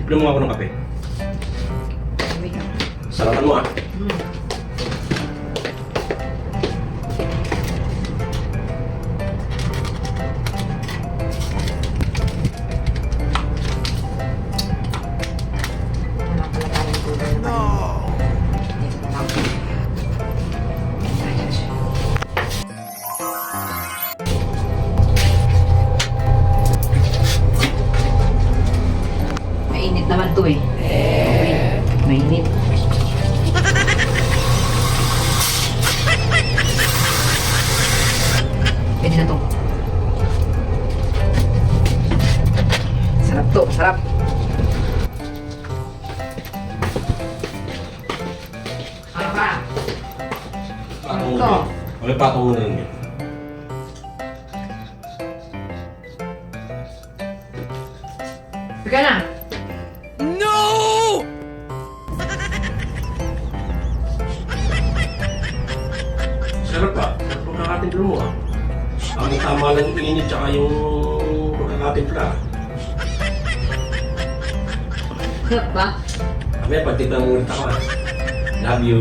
Inom mo ako ng kape. Wait lang. Sarapan mo ah. Wala pala tayong kulay naman. Dito na lang. Ayan siya. Mainit naman to eh. Okay. Mainit. Pwede na to. Sarap to, sarap. Ano ka? Patong Ito. mo. May patong mo na rin yan. Bigyan na. Sarap pa. Sarap ang kakatimpla mo ah. Ang tama lang yung init tsaka yung kakatimpla. Sarap ba? Kami, pagtitan mo ulit ako ah. Love you.